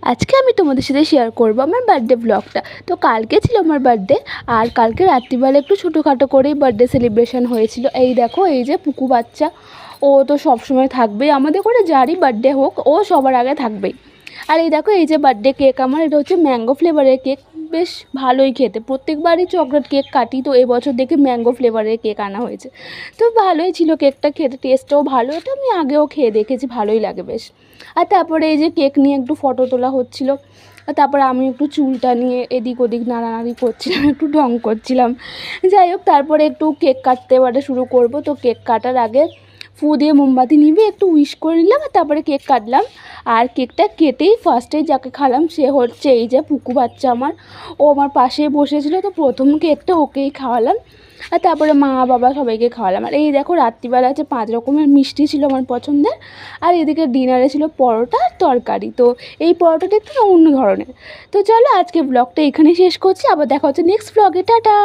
আজকে আমি তোমাদের সাথে শেয়ার করব আমার বার্থডে ব্লগটা। তো কালকে ছিল আমার বার্থডে, আর কালকে রাত্রিবেলা একটু ছোটোখাটো করেই বার্থডে সেলিব্রেশন হয়েছিল। এই দেখো, এই যে পুকু বাচ্চা, ও তো সবসময় থাকবেই আমাদের করে, যারই বার্থডে হোক ও সবার আগে থাকবেই। আর এই দেখো, এই যে বার্থডে কেক আমার, এটা হচ্ছে ম্যাঙ্গো ফ্লেভারের কেক। বেশ ভালোই খেতে, প্রত্যেকবারই চকলেট কেক কাটি, তো এবছর দেখে ম্যাঙ্গো ফ্লেভারের কেক আনা হয়েছে। তো ভালোই ছিল কেকটা, খেতে টেস্টটাও ভালো, এটা আমি আগেও খেয়ে দেখেছি, ভালোই লাগে বেশ। আর তারপরে এই যে কেক নিয়ে একটু ফটো তোলা হচ্ছিল, আর তারপরে আমি একটু চুলটা নিয়ে এদিক ওদিক নাড়ানাড়ি করছিলাম, একটু ঢং করছিলাম। যাই হোক, তারপরে একটু কেক কাটতে শুরু করব। তো কেক কাটার আগে ফু দিয়ে মোমবাতি নিভিয়ে একটু উইশ করে নিলাম, আর তারপরে কেক কাটলাম। আর কেকটা কেটেই ফার্স্টে যাকে খালাম সে হচ্ছে এই যে পুকু বাচ্চা আমার, ও আমার পাশেই বসেছিল, তো প্রথম কেকটা ওকেই খাওয়ালাম, আর তারপরে মা বাবা সবাইকে খাওয়ালাম। আর এই দেখো, রাত্রিবেলা আছে 5 রকমের মিষ্টি ছিল আমার পছন্দের, আর এদিকে ডিনারে ছিল পরোটা আর তরকারি। তো এই পরোটাটা একটু অন্য ধরনের। তো চলো, আজকে ব্লগটা এখানেই শেষ করছি, আবার দেখা হচ্ছে নেক্সট ব্লগে। টাটা।